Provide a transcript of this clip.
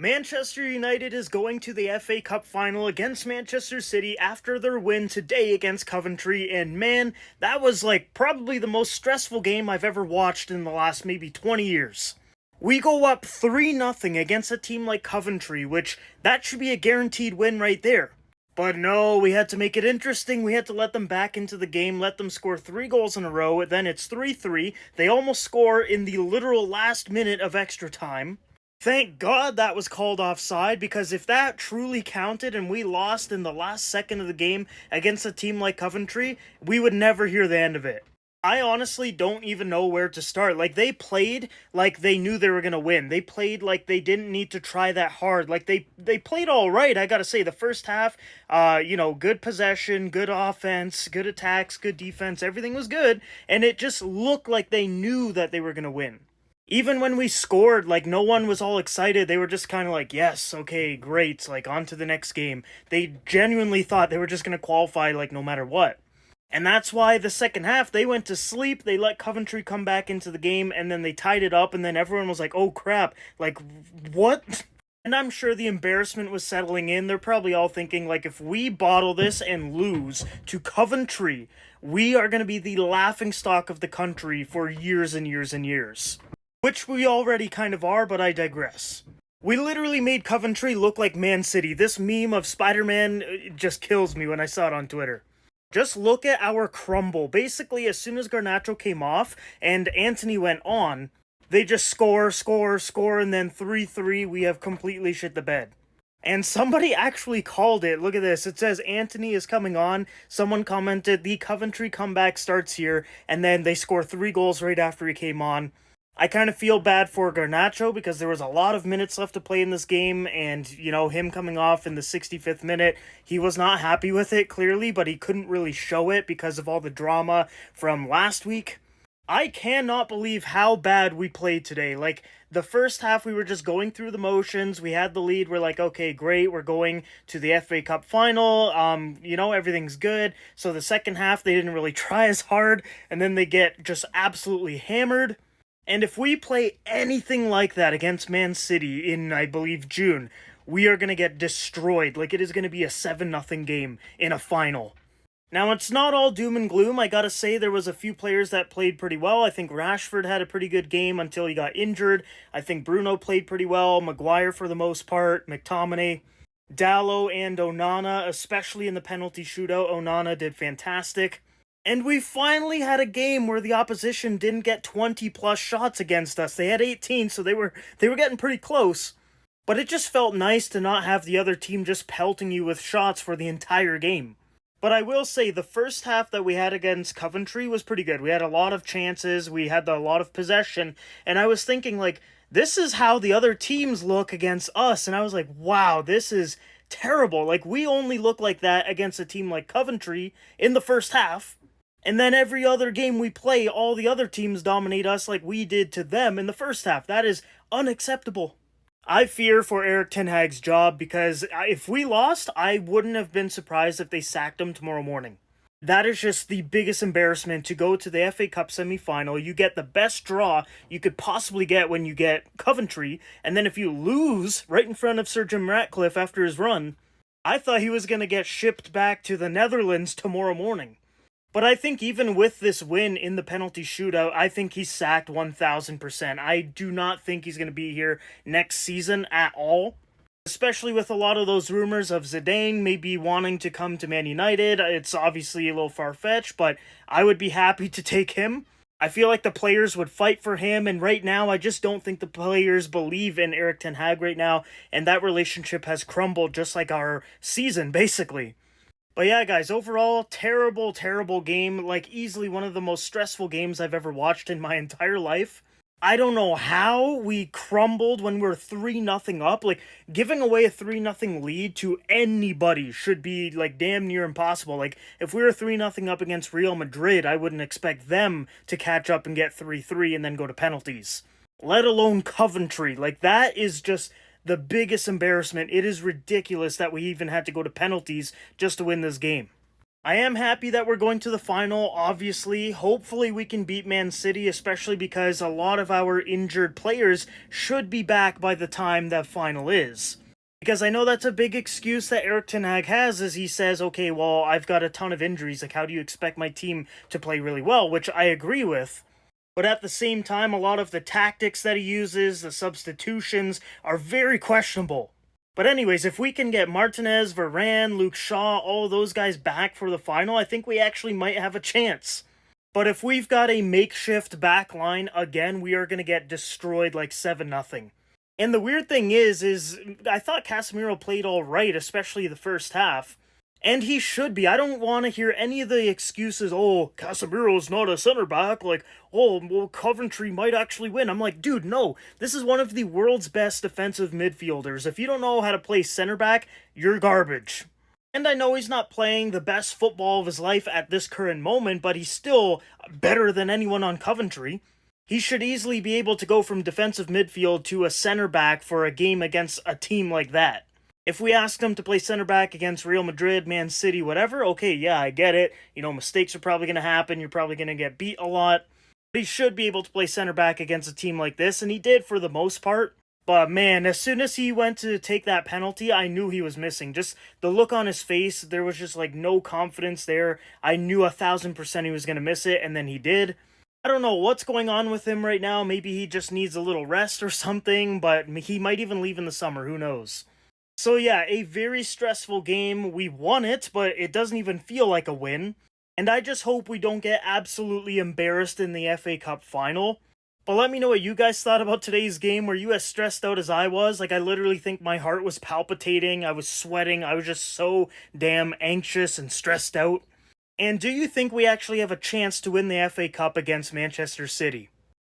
Manchester United is going to the FA Cup final against Manchester City after their win today against Coventry, and man, that was like probably the most stressful game I've ever watched in the last maybe 20 years. We go up 3-0 against a team like Coventry, which that should be a guaranteed win right there. But no, we had to make it interesting. We had to let them back into the game, let them score 3 goals in a row, then it's 3-3. They almost score in the literal last minute of extra time. Thank God that was called offside, because if that truly counted and we lost in the last second of the game against a team like Coventry, we would never hear the end of it. I honestly don't even know where to start. Like, they played like they knew they were going to win. They played like they didn't need to try that hard. Like, they played all right, I gotta say. The first half, good possession, good offense, good attacks, good defense, everything was good, and it just looked like they knew that they were going to win. Even when we scored, like, no one was all excited. They were just kind of like, yes, okay, great, like, on to the next game. They genuinely thought they were just going to qualify, like, no matter what. And that's why the second half, they went to sleep, they let Coventry come back into the game, and then they tied it up, and then everyone was like, oh crap, like, what? And I'm sure the embarrassment was settling in. They're probably all thinking, like, if we bottle this and lose to Coventry, we are going to be the laughingstock of the country for years and years and years. Which we already kind of are, but I digress. We literally made Coventry look like Man City. This meme of Spider-Man just kills me when I saw it on Twitter. Just look at our crumble. Basically, as soon as Garnacho came off and Antony went on, they just score, and then 3-3, we have completely shit the bed. And somebody actually called it. Look at this. It says Antony is coming on. Someone commented, the Coventry comeback starts here, and then they score 3 goals right after he came on. I kind of feel bad for Garnacho because there was a lot of minutes left to play in this game, and, him coming off in the 65th minute, he was not happy with it, clearly, but he couldn't really show it because of all the drama from last week. I cannot believe how bad we played today. Like, the first half, we were just going through the motions. We had the lead. We're like, okay, great. We're going to the FA Cup final. Everything's good. So the second half, they didn't really try as hard, and then they get just absolutely hammered. And if we play anything like that against Man City in, I believe, June, we are going to get destroyed. Like, it is going to be a 7-0 game in a final. Now, it's not all doom and gloom. I gotta say, there was a few players that played pretty well. I think Rashford had a pretty good game until he got injured. I think Bruno played pretty well. Maguire for the most part. McTominay. Dallo and Onana, especially in the penalty shootout. Onana did fantastic. And we finally had a game where the opposition didn't get 20-plus shots against us. They had 18, so they were getting pretty close. But it just felt nice to not have the other team just pelting you with shots for the entire game. But I will say, the first half that we had against Coventry was pretty good. We had a lot of chances, we had a lot of possession, and I was thinking, like, this is how the other teams look against us, and I was like, wow, this is terrible. Like, we only look like that against a team like Coventry in the first half. And then every other game we play, all the other teams dominate us like we did to them in the first half. That is unacceptable. I fear for Erik ten Hag's job, because if we lost, I wouldn't have been surprised if they sacked him tomorrow morning. That is just the biggest embarrassment, to go to the FA Cup semi-final. You get the best draw you could possibly get when you get Coventry, and then if you lose right in front of Sir Jim Ratcliffe after his run, I thought he was going to get shipped back to the Netherlands tomorrow morning. But I think even with this win in the penalty shootout, I think he's sacked 1,000%. I do not think he's going to be here next season at all. Especially with a lot of those rumors of Zidane maybe wanting to come to Man United. It's obviously a little far-fetched, but I would be happy to take him. I feel like the players would fight for him, and right now I just don't think the players believe in Erik ten Hag right now, and that relationship has crumbled just like our season, basically. But yeah, guys, overall, terrible, terrible game. Like, easily one of the most stressful games I've ever watched in my entire life. I don't know how we crumbled when we're 3-0 up. Like, giving away a 3-0 lead to anybody should be, like, damn near impossible. Like, if we were 3-0 up against Real Madrid, I wouldn't expect them to catch up and get 3-3 and then go to penalties. Let alone Coventry. Like, that is just the biggest embarrassment. It is ridiculous that we even had to go to penalties just to win this game. I am happy that we're going to the final, obviously. Hopefully, we can beat Man City, especially because a lot of our injured players should be back by the time that final is. Because I know that's a big excuse that Eric Ten Hag has, as he says, okay, well, I've got a ton of injuries. Like, how do you expect my team to play really well? Which I agree with. But at the same time, a lot of the tactics that he uses, the substitutions, are very questionable. But anyways, if we can get Martinez, Varane, Luke Shaw, all those guys back for the final, I think we actually might have a chance. But if we've got a makeshift back line, again, we are going to get destroyed like 7-0. And the weird thing is I thought Casemiro played all right, especially the first half. And he should be. I don't want to hear any of the excuses, oh, Casemiro's not a center back, like, oh, well, Coventry might actually win. I'm like, dude, no. This is one of the world's best defensive midfielders. If you don't know how to play center back, you're garbage. And I know he's not playing the best football of his life at this current moment, but he's still better than anyone on Coventry. He should easily be able to go from defensive midfield to a center back for a game against a team like that. If we asked him to play center back against Real Madrid, Man City, whatever, okay, yeah, I get it. You know, mistakes are probably going to happen. You're probably going to get beat a lot. But he should be able to play center back against a team like this, and he did for the most part. But man, as soon as he went to take that penalty, I knew he was missing. Just the look on his face, there was just like no confidence there. I knew 1000% he was going to miss it, and then he did. I don't know what's going on with him right now. Maybe he just needs a little rest or something, but he might even leave in the summer. Who knows? So yeah, a very stressful game. We won it, but it doesn't even feel like a win. And I just hope we don't get absolutely embarrassed in the FA Cup final. But let me know what you guys thought about today's game. Were you as stressed out as I was? Like, I literally think my heart was palpitating. I was sweating. I was just so damn anxious and stressed out. And do you think we actually have a chance to win the FA Cup against Manchester City?